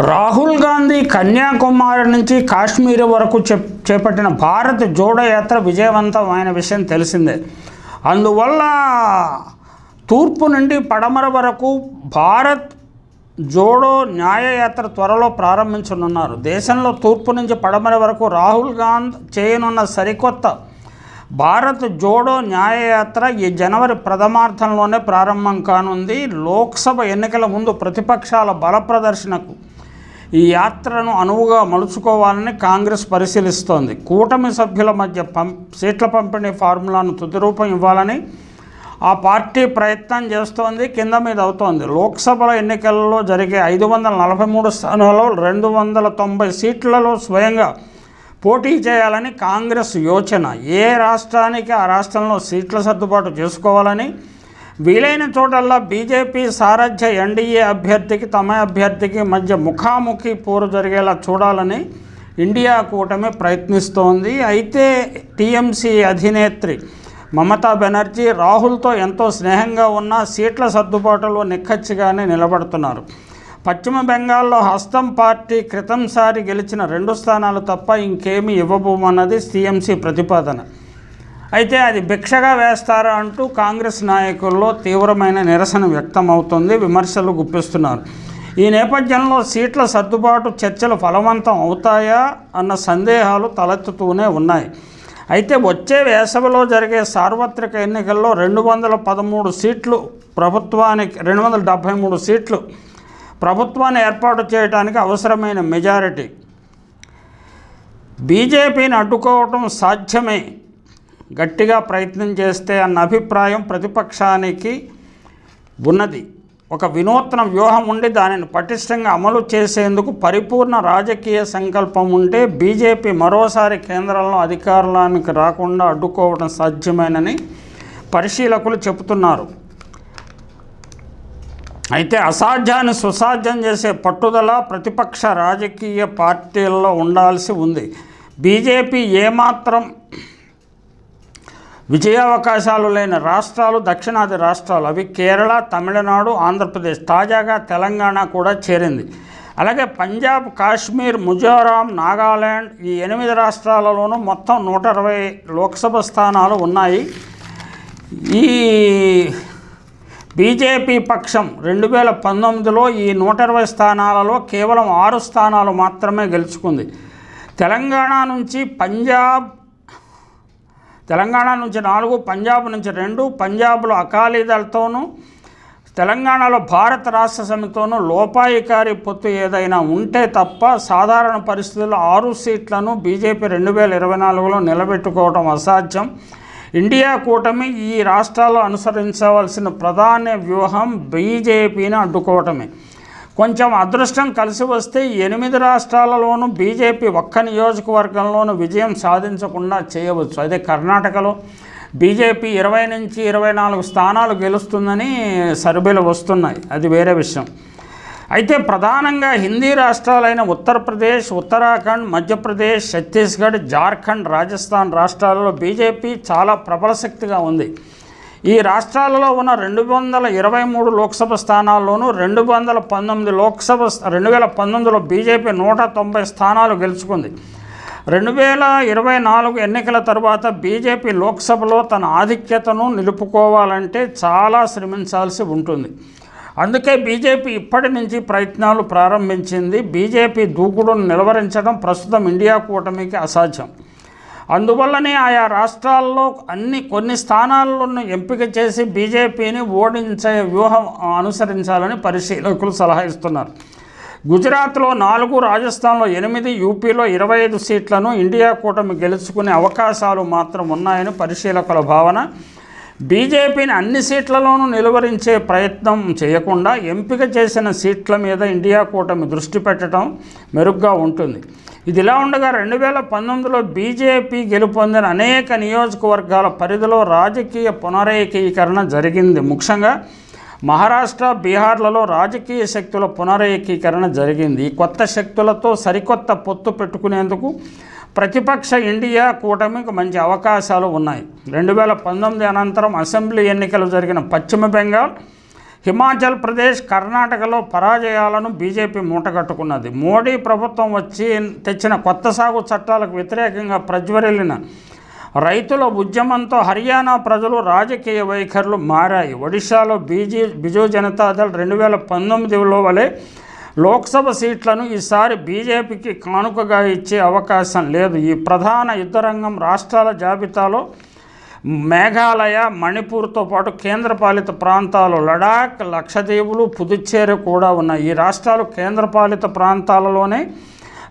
రాహుల్ గాంధీ కన్యాకుమారి నుంచి కాశ్మీర్ వరకు చేపట్టిన భారత్ జోడో యాత్ర విజయవంతమైన విషయం తెలిసిందే. అందువల్ల తూర్పు నుండి పడమర వరకు భారత్ జోడో న్యాయయాత్ర త్వరలో ప్రారంభించనున్నారు. దేశంలో తూర్పు నుంచి పడమర వరకు రాహుల్ గాంధీ చేయనున్న సరికొత్త భారత్ జోడో న్యాయయాత్ర ఈ జనవరి ప్రథమార్థంలోనే ప్రారంభం కానుంది. లోక్సభ ఎన్నికల ముందు ప్రతిపక్షాల బల ప్రదర్శనకు ఈ యాత్రను అనువుగా మలుచుకోవాలని కాంగ్రెస్ పరిశీలిస్తోంది. కూటమి సభ్యుల మధ్య సీట్ల పంపిణీ ఫార్ములాను తుదిరూపం ఇవ్వాలని ఆ పార్టీ ప్రయత్నం చేస్తోంది, కింద మీద అవుతోంది. లోక్సభల ఎన్నికల్లో జరిగే 543 స్థానాల్లో 290 సీట్లలో స్వయంగా పోటీ చేయాలని కాంగ్రెస్ యోచన. ఏ రాష్ట్రానికి ఆ రాష్ట్రంలో సీట్ల సర్దుబాటు చేసుకోవాలని, వీలైన చోటల్లా బీజేపీ సారథ్య ఎన్డీఏ అభ్యర్థికి తమ అభ్యర్థికి మధ్య ముఖాముఖి పోరు జరిగేలా చూడాలని ఇండియా కూటమి ప్రయత్నిస్తోంది. అయితే టీఎంసీ అధినేత్రి మమతా బెనర్జీ రాహుల్తో ఎంతో స్నేహంగా ఉన్న సీట్ల సర్దుబాటులో నిక్కచ్చిగానే నిలబడుతున్నారు. పశ్చిమ బెంగాల్లో హస్తం పార్టీ క్రితంసారి గెలిచిన 2 స్థానాలు తప్ప ఇంకేమీ ఇవ్వబోమన్నది టీఎంసీ ప్రతిపాదన. అయితే అది భిక్షగా వేస్తారా అంటూ కాంగ్రెస్ నాయకుల్లో తీవ్రమైన నిరసన వ్యక్తమవుతుంది, విమర్శలు గుప్పిస్తున్నారు. ఈ నేపథ్యంలో సీట్ల సర్దుబాటు చర్చలు ఫలవంతం అవుతాయా అన్న సందేహాలు తలెత్తుతూనే ఉన్నాయి. అయితే వచ్చే వేసవిలో జరిగే సార్వత్రిక ఎన్నికల్లో 213 సీట్లు ప్రభుత్వానికి 273 సీట్లు ప్రభుత్వాన్ని ఏర్పాటు చేయడానికి అవసరమైన మెజారిటీ. బీజేపీని అడ్డుకోవటం సాధ్యమే గట్టిగా ప్రయత్నం చేస్తే అన్న అభిప్రాయం ప్రతిపక్షానికి ఉన్నది. ఒక వినూత్న వ్యూహం ఉండి దానిని పటిష్టంగా అమలు చేసేందుకు పరిపూర్ణ రాజకీయ సంకల్పం ఉంటే బీజేపీ మరోసారి కేంద్రంలో అధికారానికి రాకుండా అడ్డుకోవడం సాధ్యమేనని పరిశీలకులు చెబుతున్నారు. అయితే అసాధ్యాన్ని సుసాధ్యం చేసే పట్టుదల ప్రతిపక్ష రాజకీయ పార్టీల్లో ఉండాల్సి ఉంది. బీజేపీ ఏమాత్రం విజయావకాశాలు లేని రాష్ట్రాలు దక్షిణాది రాష్ట్రాలు, అవి కేరళ, తమిళనాడు, ఆంధ్రప్రదేశ్, తాజాగా తెలంగాణ కూడా చేరింది. అలాగే పంజాబ్, కాశ్మీర్, మిజోరాం, నాగాల్యాండ్ ఈ 8 రాష్ట్రాలలోనూ మొత్తం 120 లోక్సభ స్థానాలు ఉన్నాయి. ఈ బీజేపీ పక్షం 2019లో ఈ 120 స్థానాలలో కేవలం 6 స్థానాలు మాత్రమే గెలుచుకుంది. తెలంగాణ నుంచి 4, పంజాబ్ నుంచి 2, పంజాబ్లో అకాలీదళ్తోనూ తెలంగాణలో భారత రాష్ట్ర సమితితోనూ లోపాయికారి పొత్తు ఏదైనా ఉంటే తప్ప సాధారణ పరిస్థితుల్లో 6 సీట్లను బీజేపీ 2024లో నిలబెట్టుకోవడం అసాధ్యం. ఇండియా కూటమి ఈ రాష్ట్రాల్లో అనుసరించవలసిన ప్రధాన వ్యూహం బీజేపీని అడ్డుకోవటమే. కొంచెం అదృష్టం కలిసి వస్తే 8 రాష్ట్రాలలోనూ బీజేపీ ఒక్క నియోజకవర్గంలోనూ విజయం సాధించకుండా చేయవచ్చు. అదే కర్ణాటకలో బీజేపీ 20 నుంచి 24 స్థానాలు గెలుస్తుందని సర్వేలు వస్తున్నాయి, అది వేరే విషయం. అయితే ప్రధానంగా హిందీ రాష్ట్రాలైన ఉత్తరప్రదేశ్, ఉత్తరాఖండ్, మధ్యప్రదేశ్, ఛత్తీస్గఢ్, జార్ఖండ్, రాజస్థాన్ రాష్ట్రాలలో బీజేపీ చాలా ప్రబల శక్తిగా ఉంది. ఈ రాష్ట్రాలలో ఉన్న 223 లోక్సభ స్థానాల్లోనూ 2019లో బీజేపీ 190 స్థానాలు గెలుచుకుంది. 2024 ఎన్నికల తర్వాత బీజేపీ లోక్సభలో తన ఆధిక్యతను నిలుపుకోవాలంటే చాలా శ్రమించాల్సి ఉంటుంది. అందుకే బీజేపీ ఇప్పటి నుంచి ప్రయత్నాలు ప్రారంభించింది. బీజేపీ దూకుడును నిలువరించడం ప్రస్తుతం ఇండియా కూటమికి అసాధ్యం. అందువల్లనే ఆయా రాష్ట్రాల్లో కొన్ని స్థానాలను ఎంపిక చేసి బీజేపీని ఓడించే వ్యూహం అనుసరించాలని పరిశీలకులు సలహా ఇస్తున్నారు. గుజరాత్లో 4, రాజస్థాన్లో 8, యూపీలో 25 సీట్లను ఇండియా కూటమి గెలుచుకునే అవకాశాలు మాత్రం ఉన్నాయని పరిశీలకుల భావన. బీజేపీని అన్ని సీట్లలోనూ నిలువరించే ప్రయత్నం చేయకుండా ఎంపిక చేసిన సీట్ల మీద ఇండియా కూటమి దృష్టి పెట్టడం మెరుగ్గా ఉంటుంది. ఇదిలా ఉండగా 2019లో బీజేపీ గెలుపొందిన అనేక నియోజకవర్గాల పరిధిలో రాజకీయ పునరేకీకరణ జరిగింది. ముఖ్యంగా మహారాష్ట్ర, బీహార్లలో రాజకీయ శక్తుల పునరేకీకరణ జరిగింది. ఈ కొత్త శక్తులతో సరికొత్త పొత్తు పెట్టుకునేందుకు ప్రతిపక్ష ఇండియా కూటమికి మంచి అవకాశాలు ఉన్నాయి. 2019 అనంతరం అసెంబ్లీ ఎన్నికలు జరిగిన పశ్చిమ బెంగాల్, హిమాచల్ ప్రదేశ్, కర్ణాటకలో పరాజయాలను బీజేపీ మూటగట్టుకున్నది. మోడీ ప్రభుత్వం వచ్చి తెచ్చిన కొత్త సాగు చట్టాలకు వ్యతిరేకంగా ప్రజ్వరిల్లిన రైతుల ఉద్యమంతో హర్యానా ప్రజలు రాజకీయ వైఖరులు మారాయి. ఒడిశాలో బిజు జనతాదళ్ 2019లో వలె లోక్సభ సీట్లను ఈసారి బీజేపీకి కానుకగా ఇచ్చే అవకాశం లేదు. ఈ ప్రధాన యుద్ధరంగం రాష్ట్రాల జాబితాలో మేఘాలయ, మణిపూర్తో పాటు కేంద్రపాలిత ప్రాంతాలు లడాక్, లక్షద్వీపులు, పుదుచ్చేరి కూడా ఉన్నాయి. ఈ రాష్ట్రాలు కేంద్రపాలిత ప్రాంతాలలోనే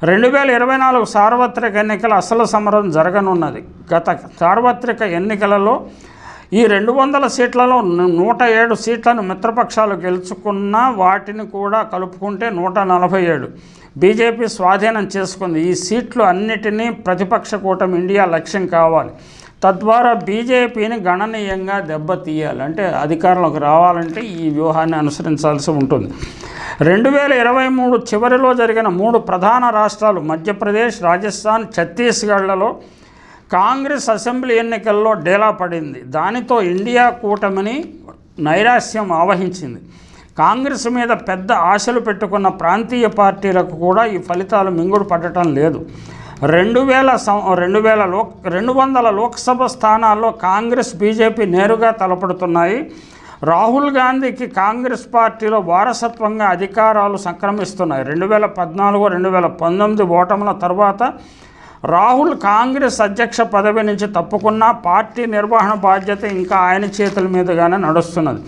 2024 సార్వత్రిక ఎన్నికల అసలు సమరం జరగనున్నది. గత సార్వత్రిక ఎన్నికలలో ఈ 200 సీట్లలో 107 సీట్లను మిత్రపక్షాలు గెలుచుకున్నా వాటిని కూడా కలుపుకుంటే 147 బీజేపీ స్వాధీనం చేసుకుంది. ఈ సీట్లు అన్నిటినీ ప్రతిపక్ష కూటమి ఇండియా లక్ష్యం కావాలి. తద్వారా బీజేపీని గణనీయంగా దెబ్బతీయాలి. అంటే అధికారంలోకి రావాలంటే ఈ వ్యూహాన్ని అనుసరించాల్సి ఉంటుంది. 2023 చివరిలో జరిగిన 3 ప్రధాన రాష్ట్రాలు మధ్యప్రదేశ్, రాజస్థాన్, ఛత్తీస్గఢ్లలో కాంగ్రెస్ అసెంబ్లీ ఎన్నికల్లో డేలా పడింది. దానితో ఇండియా కూటమిని నైరాశ్యం ఆవహించింది. కాంగ్రెస్ మీద పెద్ద ఆశలు పెట్టుకున్న ప్రాంతీయ పార్టీలకు కూడా ఈ ఫలితాలు మింగుడు పడటం లేదు. 200 లోక్సభ స్థానాల్లో కాంగ్రెస్, బీజేపీ నేరుగా తలపడుతున్నాయి. రాహుల్ గాంధీకి కాంగ్రెస్ పార్టీలో వారసత్వంగా అధికారాలు సంక్రమిస్తున్నాయి. 2014, 2019 ఓటముల తర్వాత రాహుల్ కాంగ్రెస్ అధ్యక్ష పదవి నుంచి తప్పుకున్న పార్టీ నిర్వహణ బాధ్యత ఇంకా ఆయన చేతుల మీదుగానే నడుస్తున్నది.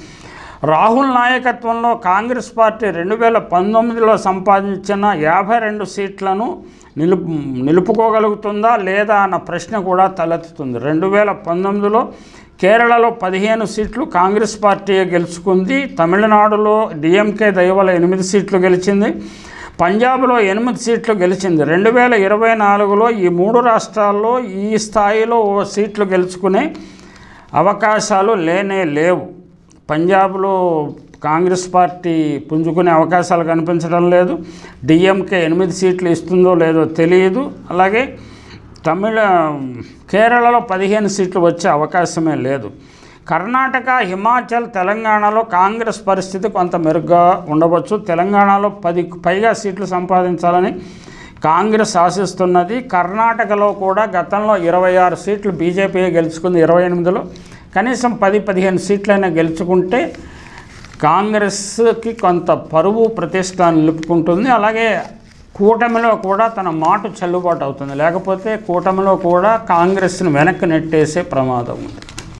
రాహుల్ నాయకత్వంలో కాంగ్రెస్ పార్టీ 2019లో సంపాదించిన 52 సీట్లను నిలుపుకోగలుగుతుందా లేదా అన్న ప్రశ్న కూడా తలెత్తుతుంది. 2019లో కేరళలో 15 సీట్లు కాంగ్రెస్ పార్టీ గెలుచుకుంది. తమిళనాడులో డిఎంకే దయవల్ల 8 సీట్లు గెలిచింది. పంజాబ్లో 8 సీట్లు గెలిచింది. 2024లో ఈ 3 రాష్ట్రాల్లో ఈ స్థాయిలో సీట్లు గెలుచుకునే అవకాశాలు లేనే లేవు. పంజాబ్లో కాంగ్రెస్ పార్టీ పుంజుకునే అవకాశాలు కనిపించడం లేదు. డిఎంకే 8 సీట్లు ఇస్తుందో లేదో తెలియదు. అలాగే కేరళలో 15 సీట్లు వచ్చే అవకాశమే లేదు. కర్ణాటక, హిమాచల్, తెలంగాణలో కాంగ్రెస్ పరిస్థితి కొంత మెరుగ్గా ఉండవచ్చు. తెలంగాణలో 10కు పైగా సీట్లు సంపాదించాలని కాంగ్రెస్ ఆశిస్తున్నది. కర్ణాటకలో కూడా గతంలో 26 సీట్లు బీజేపీ గెలుచుకుంది. 28లో కనీసం 10-15 సీట్లైనా గెలుచుకుంటే కాంగ్రెస్కి కొంత పరువు ప్రతిష్ట నిలుపుకుంటుంది. అలాగే కూటమిలో కూడా తన మాట చెల్లుబాటు అవుతుంది. లేకపోతే కూటమిలో కూడా కాంగ్రెస్ను వెనక్కి నెట్టేసే ప్రమాదం ఉంది.